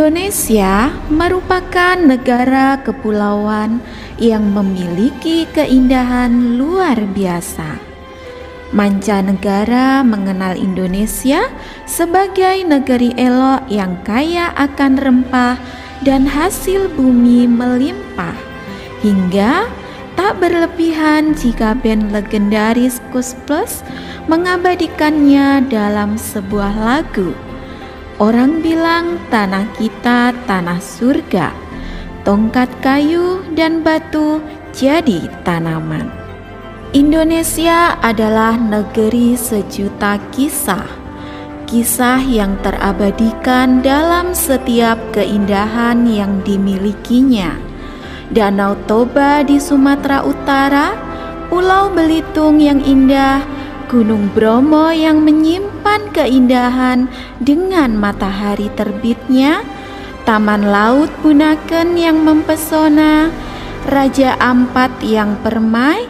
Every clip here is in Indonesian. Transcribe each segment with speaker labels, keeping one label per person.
Speaker 1: Indonesia merupakan negara kepulauan yang memiliki keindahan luar biasa. Mancanegara mengenal Indonesia sebagai negeri elok yang kaya akan rempah dan hasil bumi melimpah, hingga tak berlebihan jika band legendaris Koes Plus mengabadikannya dalam sebuah lagu. Orang bilang tanah kita tanah surga, tongkat kayu dan batu jadi tanaman. Indonesia adalah negeri sejuta kisah, kisah yang terabadikan dalam setiap keindahan yang dimilikinya. Danau Toba di Sumatera Utara, Pulau Belitung yang indah, Gunung Bromo yang menyimpan keindahan dengan matahari terbitnya, Taman Laut Bunaken yang mempesona, Raja Ampat yang permai,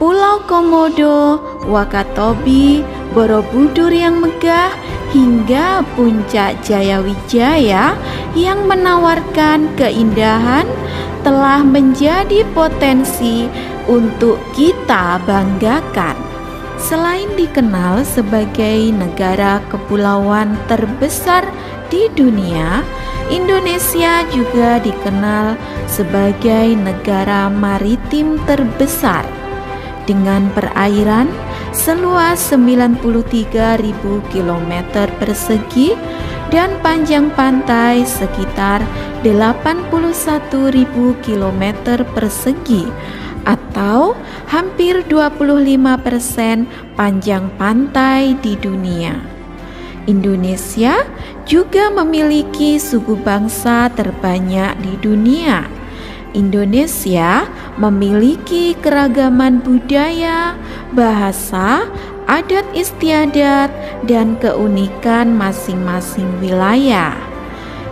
Speaker 1: Pulau Komodo, Wakatobi, Borobudur yang megah, hingga Puncak Jayawijaya yang menawarkan keindahan telah menjadi potensi untuk kita banggakan. Selain dikenal sebagai negara kepulauan terbesar di dunia, Indonesia juga dikenal sebagai negara maritim terbesar dengan perairan seluas 93.000 km persegi dan panjang pantai sekitar 81.000 km persegi, atau hampir 25% panjang pantai di dunia. Indonesia juga memiliki suku bangsa terbanyak di dunia. Indonesia memiliki keragaman budaya, bahasa, adat istiadat, dan keunikan masing-masing wilayah.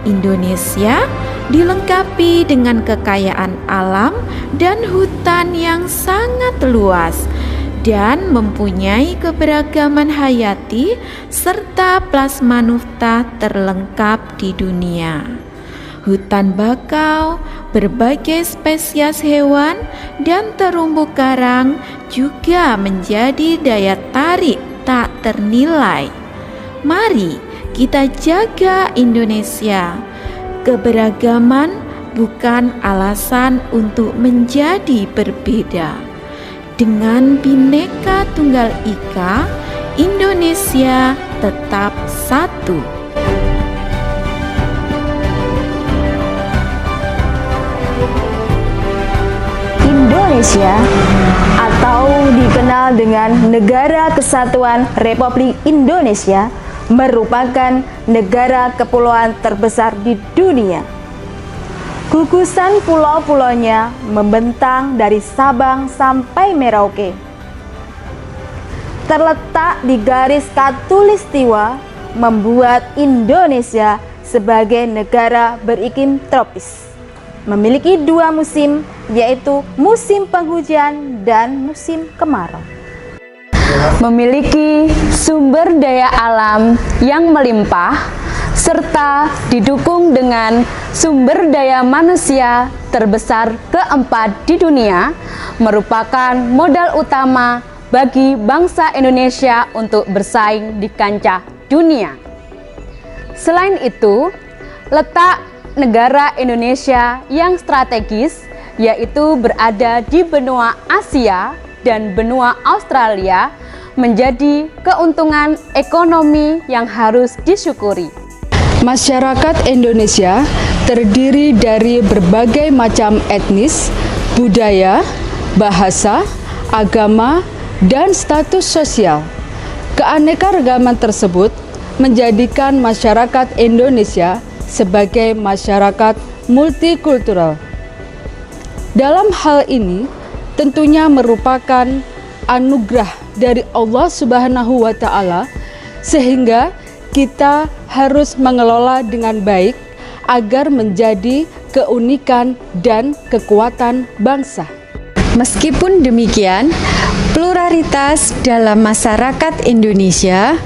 Speaker 1: Indonesia dilengkapi dengan kekayaan alam dan hutan yang sangat luas dan mempunyai keberagaman hayati serta plasmanuta terlengkap di dunia. Hutan bakau, berbagai spesies hewan, dan terumbu karang juga menjadi daya tarik tak ternilai. Mari kita jaga Indonesia. Keberagaman bukan alasan untuk menjadi berbeda. Dengan Bhinneka Tunggal Ika, Indonesia tetap satu.
Speaker 2: Indonesia atau dikenal dengan Negara Kesatuan Republik Indonesia merupakan negara kepulauan terbesar di dunia. Gugusan pulau-pulaunya membentang dari Sabang sampai Merauke. Terletak di garis khatulistiwa membuat Indonesia sebagai negara beriklim tropis. Memiliki dua musim, yaitu musim penghujan dan musim kemarau. Memiliki sumber daya alam yang melimpah serta didukung dengan sumber daya manusia terbesar keempat di dunia, merupakan modal utama bagi bangsa Indonesia untuk bersaing di kancah dunia. Selain itu, letak negara Indonesia yang strategis, yaitu berada di benua Asia dan benua Australia, menjadi keuntungan ekonomi yang harus disyukuri.
Speaker 3: Masyarakat Indonesia terdiri dari berbagai macam etnis, budaya, bahasa, agama, dan status sosial. Keanekaragaman tersebut menjadikan masyarakat Indonesia sebagai masyarakat multikultural. Dalam hal ini, tentunya merupakan anugerah dari Allah Subhanahu wa Ta'ala, sehingga kita harus mengelola dengan baik agar menjadi keunikan dan kekuatan bangsa.
Speaker 4: Meskipun demikian, pluralitas dalam masyarakat Indonesia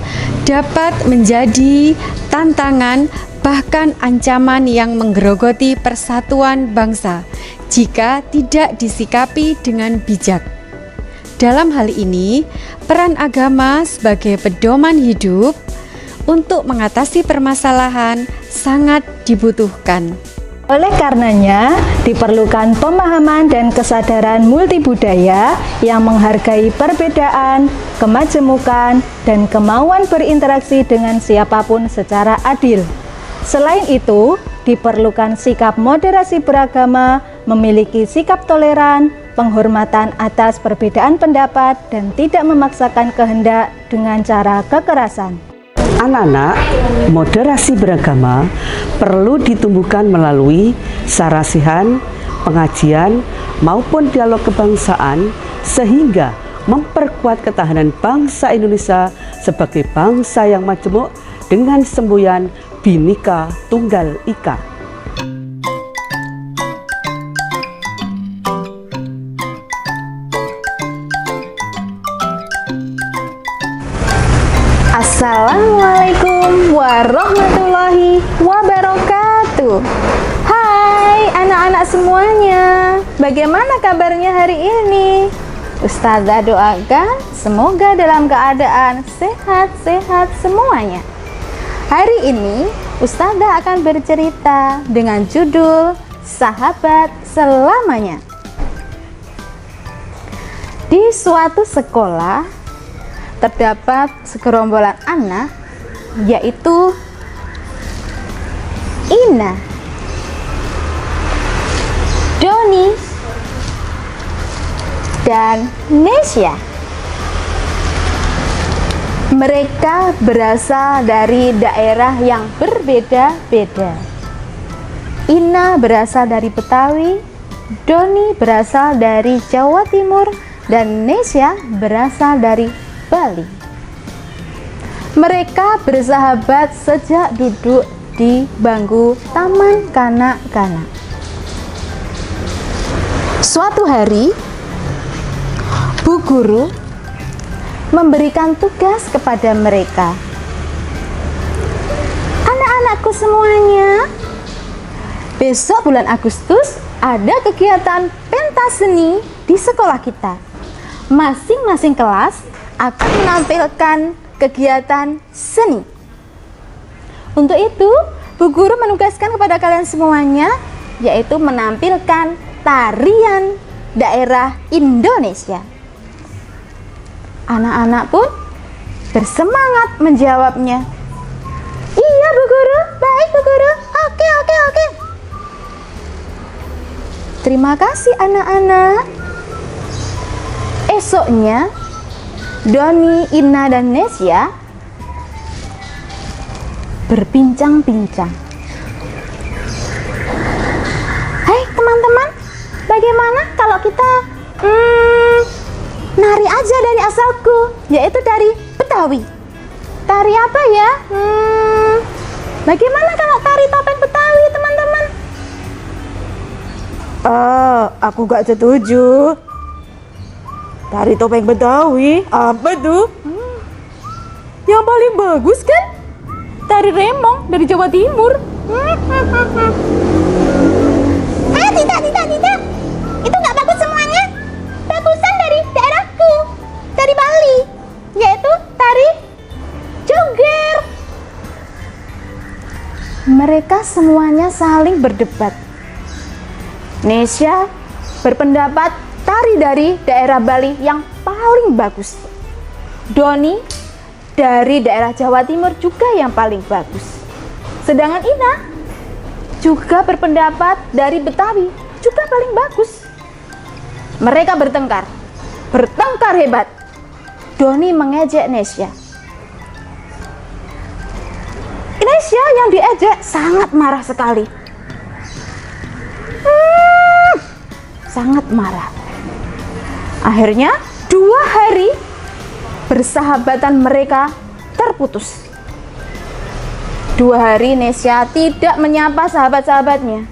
Speaker 4: dapat menjadi tantangan bahkan ancaman yang menggerogoti persatuan bangsa jika tidak disikapi dengan bijak. Dalam hal ini, peran agama sebagai pedoman hidup untuk mengatasi permasalahan sangat dibutuhkan.
Speaker 5: Oleh karenanya, diperlukan pemahaman dan kesadaran multibudaya yang menghargai perbedaan, kemajemukan, dan kemauan berinteraksi dengan siapapun secara adil. Selain itu, diperlukan sikap moderasi beragama, memiliki sikap toleran, penghormatan atas perbedaan pendapat, dan tidak memaksakan kehendak dengan cara kekerasan.
Speaker 6: Anak-anak, moderasi beragama perlu ditumbuhkan melalui sarasihan, pengajian, maupun dialog kebangsaan sehingga memperkuat ketahanan bangsa Indonesia sebagai bangsa yang majemuk dengan semboyan Bhinneka Tunggal Ika.
Speaker 5: Assalamualaikum warahmatullahi wabarakatuh. Hai anak-anak semuanya, bagaimana kabarnya hari ini? Ustazah doakan semoga dalam keadaan sehat-sehat semuanya. Hari ini Ustazah akan bercerita dengan judul Sahabat Selamanya. Di suatu sekolah terdapat segerombolan anak, yaitu Ina, Doni, dan Nesya. Mereka berasal dari daerah yang berbeda-beda. Ina berasal dari Betawi, Doni berasal dari Jawa Timur, dan Nesya berasal dari Bali. Mereka bersahabat sejak duduk di bangku taman kanak-kanak. Suatu hari, Bu Guru memberikan tugas kepada mereka. Anak-anakku semuanya, besok bulan Agustus ada kegiatan pentas seni di sekolah kita. Masing-masing kelas akan menampilkan kegiatan seni. Untuk itu, Bu Guru menugaskan kepada kalian semuanya, yaitu menampilkan tarian daerah Indonesia. Anak-anak pun bersemangat menjawabnya. Iya Bu Guru, baik Bu Guru, oke. Terima kasih anak-anak. Esoknya, Doni, Ina, dan Nesya berbincang-bincang. Hai teman-teman, bagaimana kalau kita nari aja dari asalku, yaitu dari Betawi. Tari apa ya? Bagaimana kalau tari topeng Betawi, teman-teman? Aku gak setuju. Tari topeng Betawi, apa tuh? Yang paling bagus kan? Tari remong dari Jawa Timur. Tidak. Itu nggak bagus semuanya. Bagusan dari daerahku, dari Bali, yaitu tari joger. Mereka semuanya saling berdebat. Nesya berpendapat tari dari daerah Bali yang paling bagus. Doni dari daerah Jawa Timur juga yang paling bagus. Sedangkan Ina juga berpendapat dari Betawi juga paling bagus. Mereka bertengkar hebat. Doni mengejek Nesya. Nesya yang diejek sangat marah sekali. Sangat marah. Akhirnya 2 hari persahabatan mereka terputus. 2 hari Nesya tidak menyapa sahabat-sahabatnya.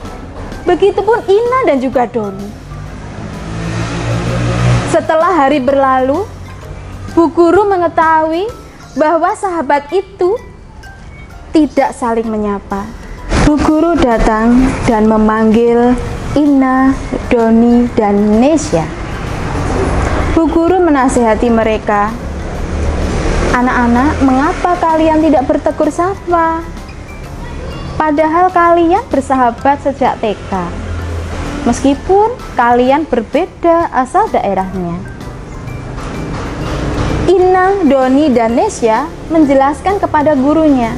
Speaker 5: Begitupun Ina dan juga Doni. Setelah hari berlalu, Bu Guru mengetahui bahwa sahabat itu tidak saling menyapa. Bu guru datang dan memanggil Ina, Doni, dan Nesya. Bu guru menasihati mereka, "Anak-anak, mengapa kalian tidak bertegur sapa? Padahal kalian bersahabat sejak TK. Meskipun kalian berbeda asal daerahnya." Ina, Doni, dan Nesya menjelaskan kepada gurunya.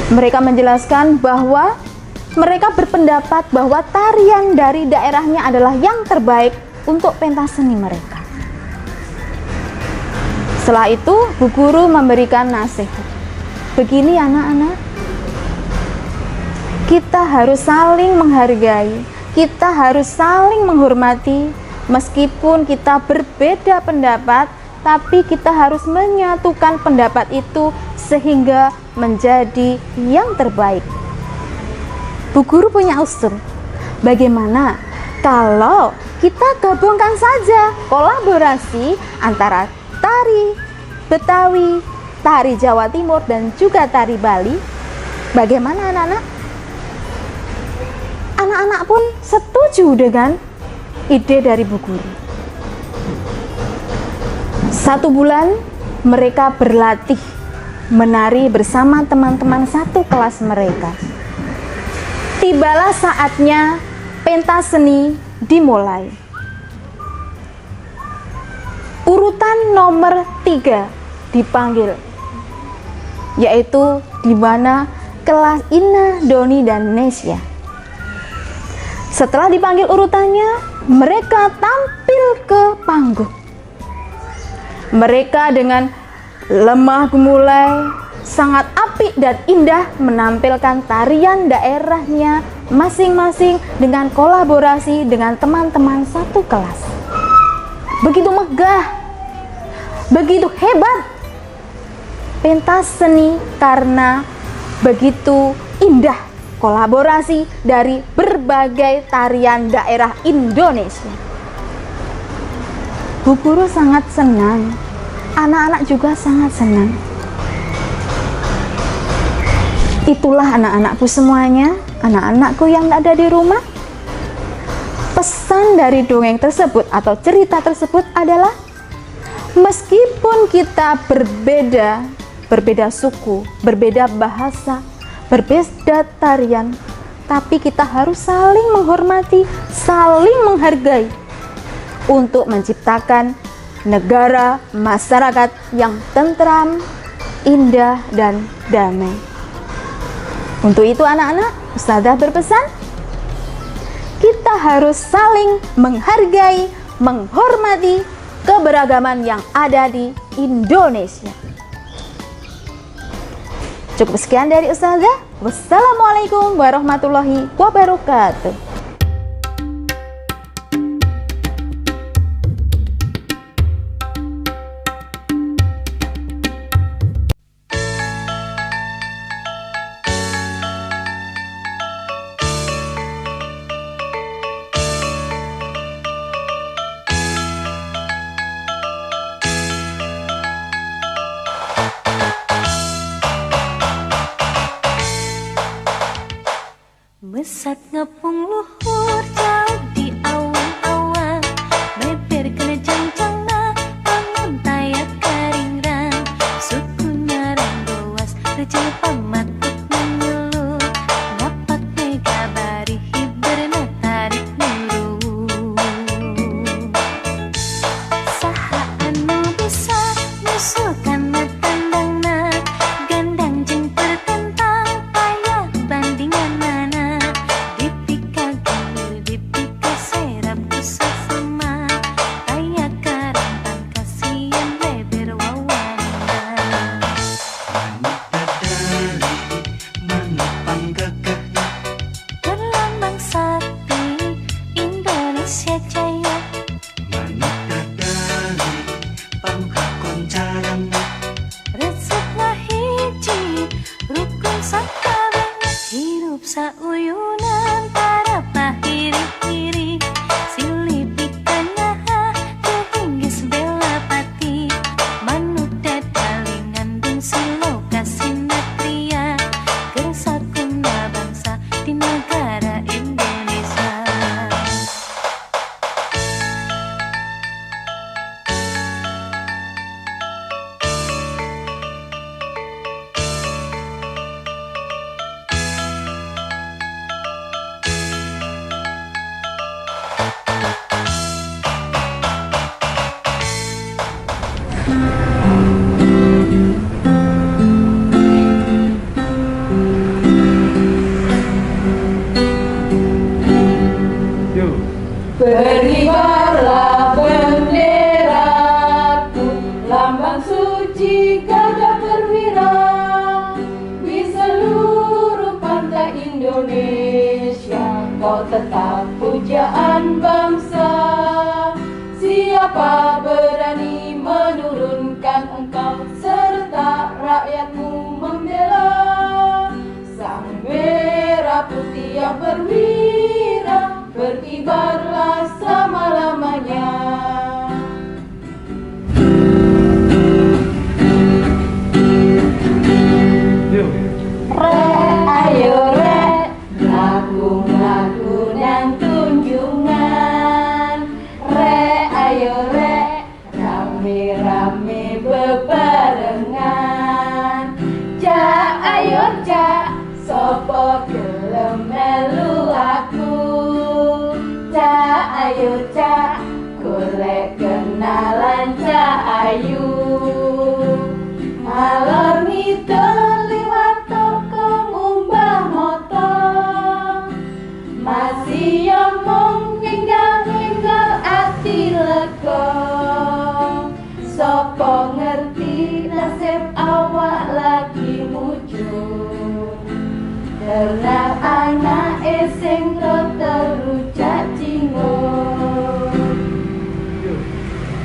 Speaker 5: Mereka menjelaskan bahwa mereka berpendapat bahwa tarian dari daerahnya adalah yang terbaik untuk pentas seni mereka. Setelah itu, bu guru memberikan nasihat. Begini anak-anak, kita harus saling menghargai, kita harus saling menghormati, meskipun kita berbeda pendapat, tapi kita harus menyatukan pendapat itu sehingga menjadi yang terbaik. Bu guru punya usul, bagaimana kalau kita gabungkan saja kolaborasi antara tari Betawi, tari Jawa Timur, dan juga tari Bali. Bagaimana anak-anak? Anak-anak pun setuju dengan ide dari bu guru. 1 bulan mereka berlatih menari bersama teman-teman satu kelas mereka. Tibalah saatnya pentas seni dimulai. Urutan nomor 3 dipanggil, yaitu di mana kelas Ina, Doni, dan Nesya. Setelah dipanggil urutannya, mereka tampil ke panggung. Mereka dengan lemah gemulai, sangat apik dan indah menampilkan tarian daerahnya masing-masing dengan kolaborasi dengan teman-teman satu kelas. Begitu megah, begitu hebat pentas seni karena begitu indah kolaborasi dari berbagai tarian daerah Indonesia. Bu guru sangat senang, anak-anak juga sangat senang. Itulah anak-anakku semuanya, anak-anakku yang ada di rumah. Pesan dari dongeng tersebut atau cerita tersebut adalah, meskipun kita berbeda suku, berbeda bahasa, berbeda tarian, tapi kita harus saling menghormati, saling menghargai untuk menciptakan negara, masyarakat yang tentram, indah, dan damai. Untuk itu anak-anak, Ustazah berpesan, kita harus saling menghargai, menghormati keberagaman yang ada di Indonesia. Cukup sekian dari Ustazah. Wassalamualaikum warahmatullahi wabarakatuh.
Speaker 7: Mesat ngepung luhur jauh di awan-awan, beber kena jang-jangna bangun tayak karingrang, sukunya ranggowas recil pamatuk menyuluh, dapat mega bari hiberna tarik nuru. Saha anu bisa nyusulkan tandangna, gandang jeung pertentang payah bandingan mana.
Speaker 2: Berkibarlah benderaku, lambang suci gagah perwira, di seluruh pantai Indonesia, kau tetap pujaan bangsa. Siapa berani menurunkan engkau serta rakyatmu membela sang merah putih yang berwira, berkibarlah selama-lamanya. Ayo re, lagu-lagu dan tunjungan. Re, ayo re, rame-rame bebarengan. Ja, ayo ja, sopo gelem melu aku. Ja, ayo ja, golek kenalan ja ayu. Alor ngidul liwat toko ngumbah motor, masih omong enggal-enggal ati lega. Sopo ngerti nasib awak lagi mujur, ternak anak sing terujak cingur.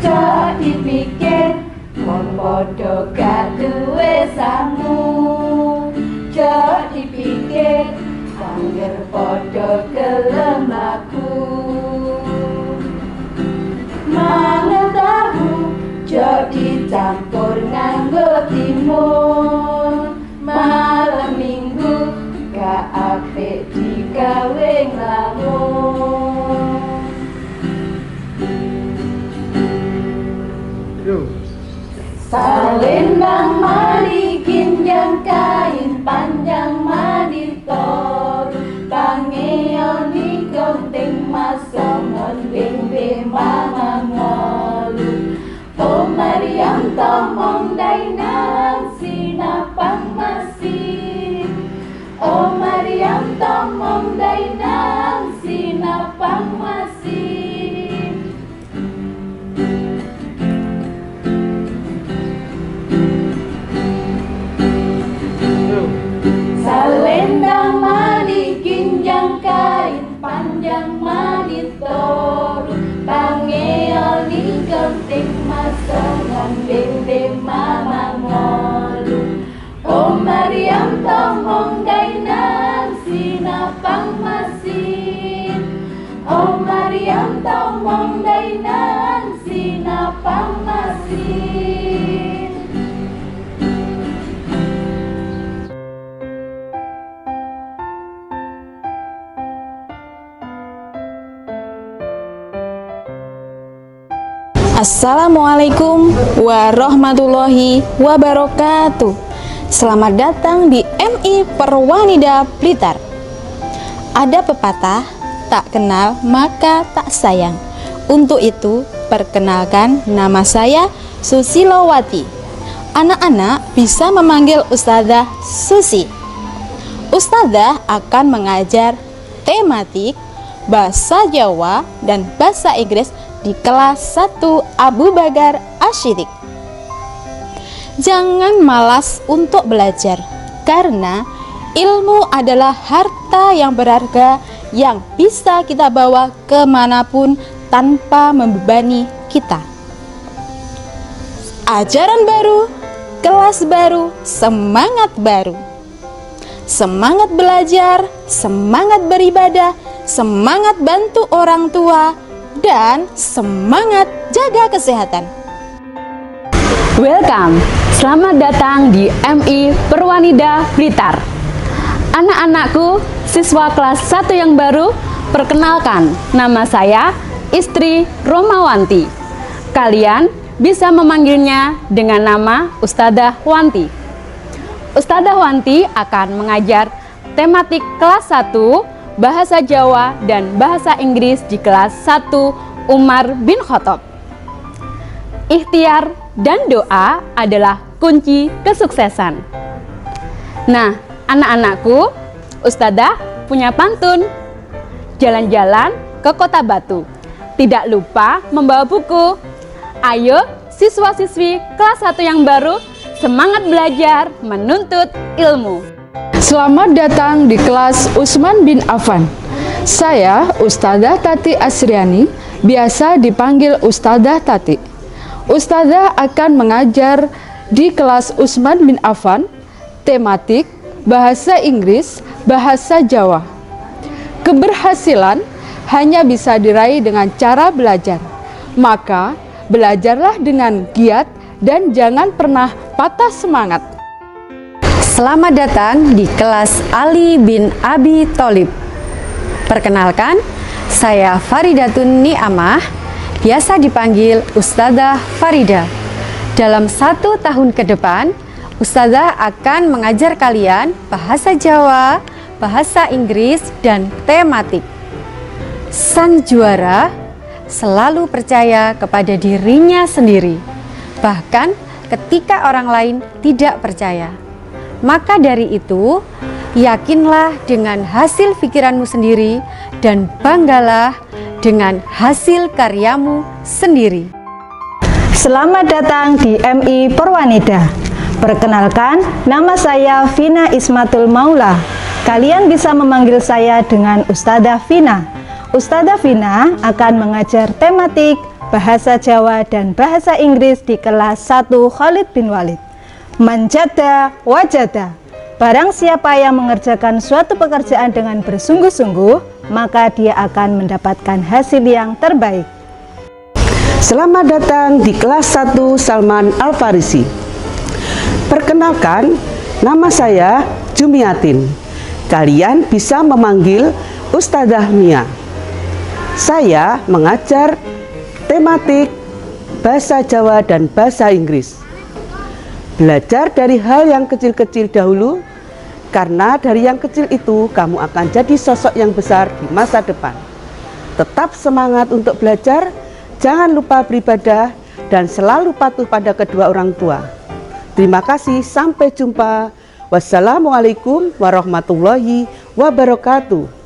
Speaker 2: Cok dipikir wong padha gak duwe sangu, cok dipikir angger padha gelem aku. Mangan tahu cok dicampur nganggo timun, malam minggu gak apik digawe nglamun. Salendang mani kinjang kain panjang mani tor, pangeoni konting masongon bimbe mama ngolu. O Mariam tomong dainang sinapang masih, O Mariam tomong dainang sinapang masih. Salendang mani kinjang kain panjang mani tor, pangeoni genting masongan bimbe mama ngolu. O Mariam tomong dainang sinapang masin, O Mariam tomong dainang sinapang masin.
Speaker 8: Assalamualaikum warahmatullahi wabarakatuh. Selamat datang di MI Perwanida Blitar. Ada pepatah, tak kenal maka tak sayang. Untuk itu, perkenalkan nama saya Susilowati. Anak-anak bisa memanggil Ustadzah Susi. Ustadzah akan mengajar tematik bahasa Jawa dan bahasa Inggris di kelas 1 Abu Bakar Ashidik. Jangan malas untuk belajar, karena ilmu adalah harta yang berharga yang bisa kita bawa kemanapun tanpa membebani kita. Ajaran baru, kelas baru, semangat baru. Semangat belajar, semangat beribadah, semangat bantu orang tua, dan semangat jaga kesehatan.
Speaker 2: Welcome, selamat datang di MI Perwanida Blitar. Anak-anakku, siswa kelas 1 yang baru, perkenalkan, nama saya Istri Romawanti. Kalian bisa memanggilnya dengan nama Ustadzah Wanti. Ustadzah Wanti akan mengajar tematik kelas 1 Bahasa Jawa dan Bahasa Inggris di kelas 1 Umar bin Khattab. ikhtiar dan doa adalah kunci kesuksesan. Nah, anak-anakku, Ustadzah punya pantun. Jalan-jalan ke Kota Batu, tidak lupa membawa buku. Ayo siswa-siswi kelas 1 yang baru, semangat belajar menuntut ilmu.
Speaker 3: Selamat datang di kelas Utsman bin Affan. Saya Ustadzah Tati Asriani, biasa dipanggil Ustadzah Tati. Ustadzah akan mengajar di kelas Utsman bin Affan, tematik, bahasa Inggris, bahasa Jawa. Keberhasilan hanya bisa diraih dengan cara belajar. Maka, belajarlah dengan giat dan jangan pernah patah semangat.
Speaker 4: Selamat datang di kelas Ali bin Abi Tholib. Perkenalkan, saya Faridatun Ni'amah, biasa dipanggil Ustadzah Farida. Dalam 1 tahun ke depan, Ustadzah akan mengajar kalian bahasa Jawa, bahasa Inggris, dan tematik. Sang juara selalu percaya kepada dirinya sendiri, bahkan ketika orang lain tidak percaya. Maka dari itu, yakinlah dengan hasil pikiranmu sendiri dan banggalah dengan hasil karyamu sendiri.
Speaker 5: Selamat datang di MI Perwanida. Perkenalkan, nama saya Vina Ismatul Maula. Kalian bisa memanggil saya dengan Ustadzah Vina. Ustadzah Vina akan mengajar tematik, bahasa Jawa dan bahasa Inggris di kelas 1 Khalid bin Walid. Manjada wajada. Barang siapa yang mengerjakan suatu pekerjaan dengan bersungguh-sungguh, maka dia akan mendapatkan hasil yang terbaik.
Speaker 6: Selamat datang di kelas 1 Salman Al-Farisi. Perkenalkan, nama saya Jumiatin. Kalian bisa memanggil Ustadzah Mia. Saya mengajar tematik, bahasa Jawa dan bahasa Inggris. Belajar dari hal yang kecil-kecil dahulu, karena dari yang kecil itu kamu akan jadi sosok yang besar di masa depan. Tetap semangat untuk belajar, jangan lupa beribadah, dan selalu patuh pada kedua orang tua. Terima kasih, sampai jumpa. Wassalamualaikum warahmatullahi wabarakatuh.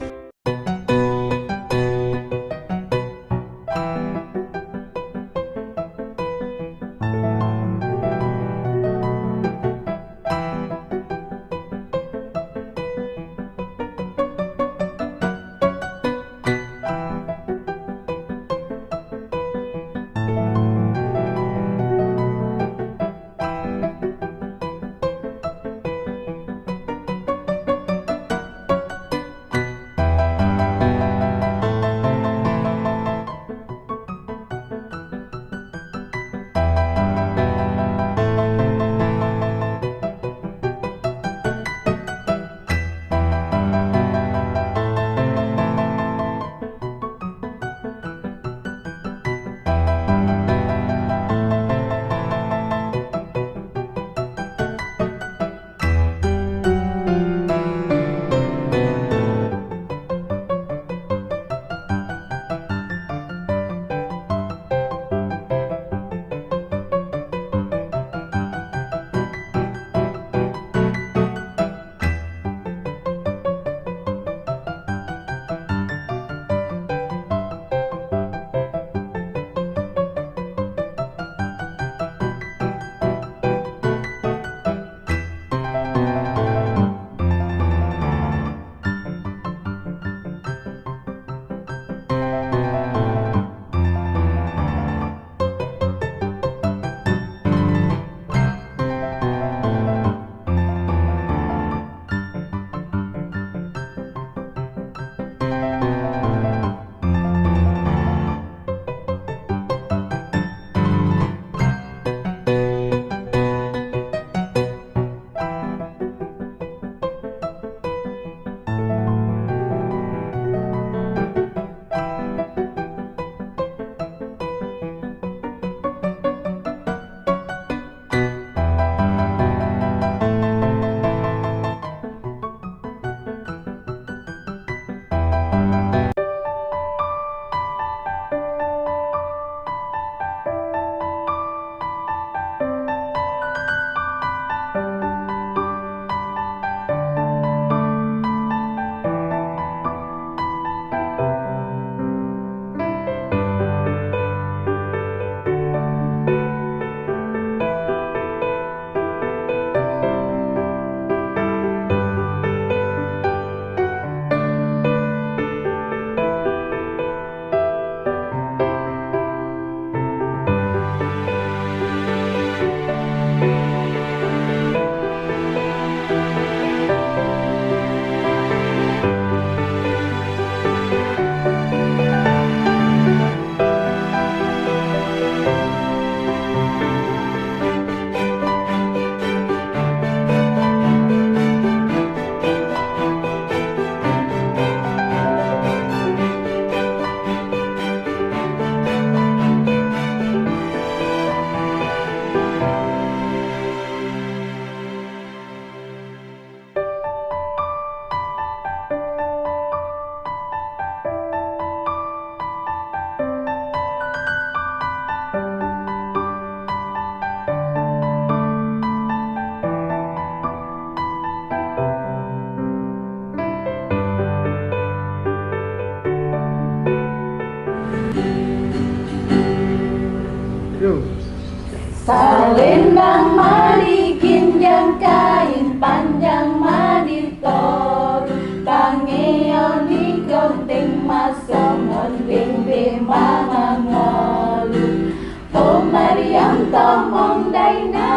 Speaker 9: Salendang mani kinjang kain panjang mani toru Pangeon di konting masongon bimbe mama ngolu O Mariam tomong daina